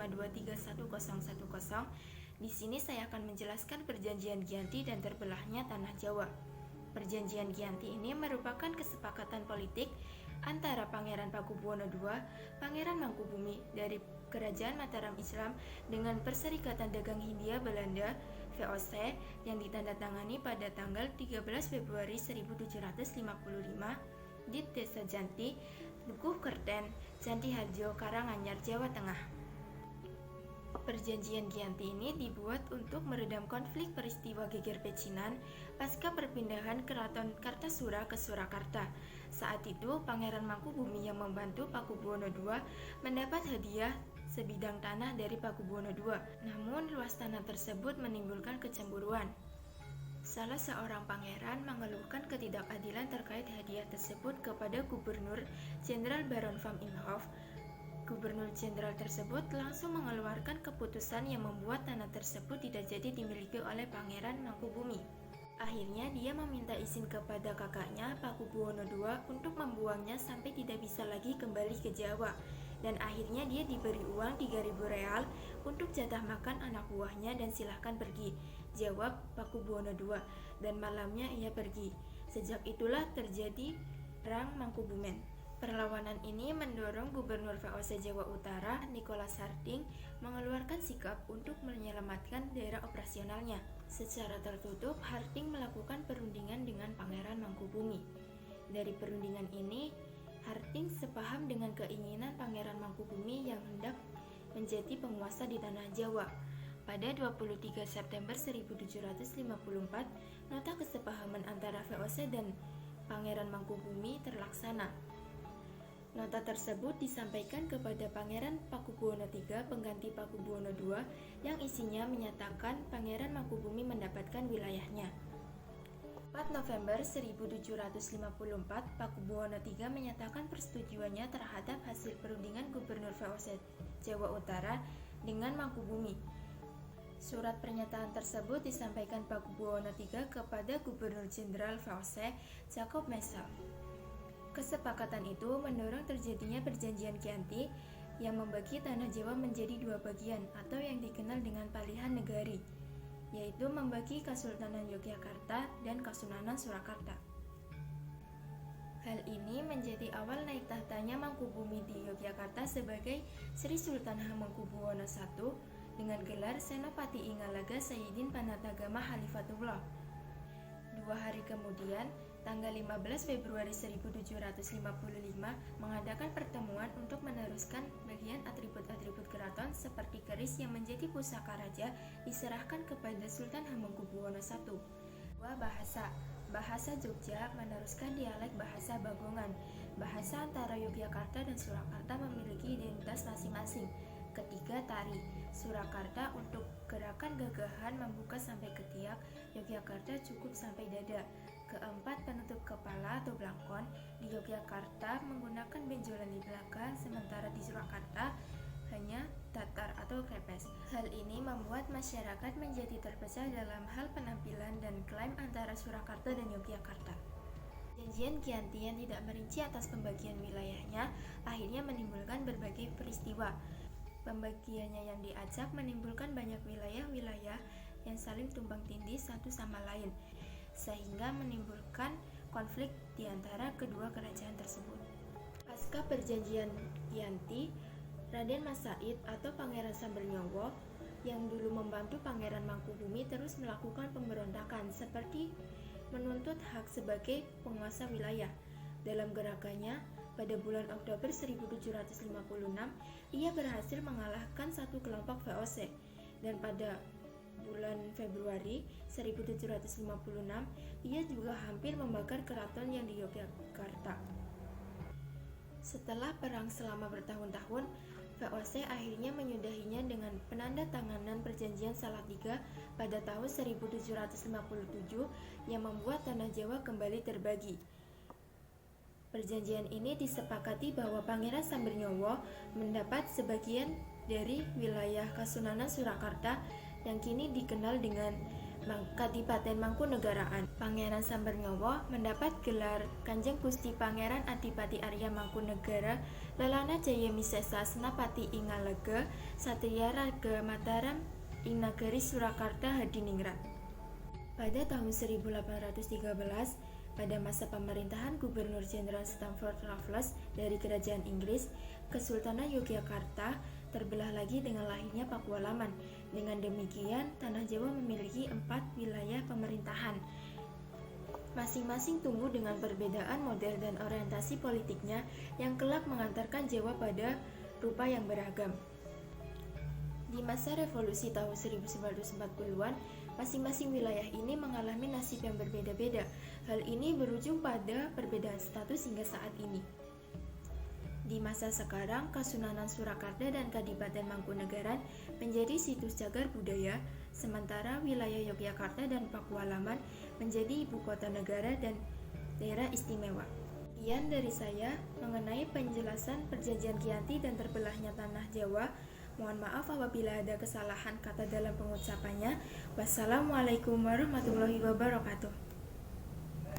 5231010. Di sini saya akan menjelaskan Perjanjian Giyanti dan terbelahnya Tanah Jawa. Perjanjian Giyanti ini merupakan kesepakatan politik antara Pangeran Pakubuwono II, Pangeran Mangkubumi dari Kerajaan Mataram Islam dengan Perserikatan Dagang Hindia Belanda (VOC) yang ditandatangani pada tanggal 13 Februari 1755 di Desa Janti, Dukuh Kerten, Janti Harjo, Karanganyar, Jawa Tengah. Perjanjian Giyanti ini dibuat untuk meredam konflik peristiwa geger pecinan pasca perpindahan Keraton Kartasura ke Surakarta. Saat itu, Pangeran Mangkubumi yang membantu Pakubuwono II mendapat hadiah sebidang tanah dari Pakubuwono II. Namun, luas tanah tersebut menimbulkan kecemburuan. Salah seorang pangeran mengeluhkan ketidakadilan terkait hadiah tersebut kepada Gubernur Jenderal Baron van Imhoff. Gubernur Jenderal tersebut langsung mengeluarkan keputusan yang membuat tanah tersebut tidak jadi dimiliki oleh Pangeran Mangkubumi. Akhirnya dia meminta izin kepada kakaknya Pakubuwono II untuk membuangnya sampai tidak bisa lagi kembali ke Jawa. Dan akhirnya dia diberi uang 3.000 real untuk jatah makan anak buahnya dan silahkan pergi, jawab Pakubuwono II, dan malamnya ia pergi. Sejak itulah terjadi Perang Mangkubumen. Perlawanan ini mendorong Gubernur VOC Jawa Utara, Nicholas Harting, mengeluarkan sikap untuk menyelamatkan daerah operasionalnya. Secara tertutup, Harting melakukan perundingan dengan Pangeran Mangkubumi. Dari perundingan ini, Harting sepaham dengan keinginan Pangeran Mangkubumi yang hendak menjadi penguasa di Tanah Jawa. Pada 23 September 1754, nota kesepahaman antara VOC dan Pangeran Mangkubumi terlaksana. Nota tersebut disampaikan kepada Pangeran Pakubuwono III, pengganti Pakubuwono II, yang isinya menyatakan Pangeran Mangkubumi mendapatkan wilayahnya. 4 November 1754, Pakubuwono III menyatakan persetujuannya terhadap hasil perundingan Gubernur VOC Jawa Utara dengan Mangkubumi. Surat pernyataan tersebut disampaikan Pakubuwono III kepada Gubernur Jenderal VOC Jacob Messel. Kesepakatan itu mendorong terjadinya Perjanjian Giyanti yang membagi Tanah Jawa menjadi dua bagian atau yang dikenal dengan Palihan Negari, yaitu membagi Kasultanan Yogyakarta dan Kasunanan Surakarta. Hal ini menjadi awal naik tahtanya Mangkubumi di Yogyakarta sebagai Sri Sultan Hamengkubuwono I dengan gelar Senopati Ingalaga Sayyidin Panatagama Halifatullah. 2 hari kemudian, tanggal 15 Februari 1755, mengadakan pertemuan untuk meneruskan bagian atribut-atribut keraton seperti keris yang menjadi pusaka raja diserahkan kepada Sultan Hamengkubuwono I. 2. Bahasa Jogja meneruskan dialek bahasa Bagongan. Bahasa antara Yogyakarta dan Surakarta memiliki identitas masing-masing. 3. Tari. Surakarta untuk gerakan gagahan membuka sampai ketiak, Yogyakarta cukup sampai dada. 4. Penutup kepala atau blangkon. Di Yogyakarta menggunakan benjolan di belakang, sementara di Surakarta hanya datar atau krepes. Hal ini membuat masyarakat menjadi terpecah dalam hal penampilan dan klaim antara Surakarta dan Yogyakarta. Perjanjian Giyanti yang tidak merinci atas pembagian wilayahnya akhirnya menimbulkan berbagai peristiwa. Pembagiannya yang diacak menimbulkan banyak wilayah-wilayah yang saling tumbang tindih satu sama lain, sehingga menimbulkan konflik di antara kedua kerajaan tersebut. Pasca Perjanjian Giyanti, Raden Mas Said atau Pangeran Sambernyowo yang dulu membantu Pangeran Mangkubumi terus melakukan pemberontakan seperti menuntut hak sebagai penguasa wilayah. Dalam gerakannya, pada bulan Oktober 1756, ia berhasil mengalahkan satu kelompok VOC, dan pada bulan Februari 1756, ia juga hampir membakar keraton yang di Yogyakarta. Setelah perang selama bertahun-tahun, VOC akhirnya menyudahinya dengan penandatanganan Perjanjian Salatiga pada tahun 1757 yang membuat Tanah Jawa kembali terbagi. Perjanjian ini disepakati bahwa Pangeran Sambernyowo mendapat sebagian dari wilayah Kasunanan Surakarta yang kini dikenal dengan Kadipaten Mangkunegaraan. Pangeran Sambernyawa mendapat gelar Kanjeng Gusti Pangeran Adipati Arya Mangkunegara Lelana Jaya Misesa Senapati ing Ngalaga Satria Raga Mataram ing Nagari Surakarta Hadiningrat. Pada tahun 1813, pada masa pemerintahan Gubernur Jenderal Stamford Raffles dari Kerajaan Inggris, Kesultanan Yogyakarta terbelah lagi dengan lahirnya Pakualaman. Dengan demikian, Tanah Jawa memiliki 4 wilayah pemerintahan. Masing-masing tumbuh dengan perbedaan model dan orientasi politiknya yang kelak mengantarkan Jawa pada rupa yang beragam. Di masa revolusi tahun 1940-an, masing-masing wilayah ini mengalami nasib yang berbeda-beda. Hal ini berujung pada perbedaan status hingga saat ini. Di masa sekarang, Kasunanan Surakarta dan Kadipaten Mangkunegaran menjadi situs cagar budaya, sementara wilayah Yogyakarta dan Pakualaman menjadi ibu kota negara dan daerah istimewa. Sekian dari saya mengenai penjelasan Perjanjian Chianti dan terbelahnya Tanah Jawa. Mohon maaf apabila ada kesalahan kata dalam pengucapannya. Wassalamualaikum warahmatullahi wabarakatuh.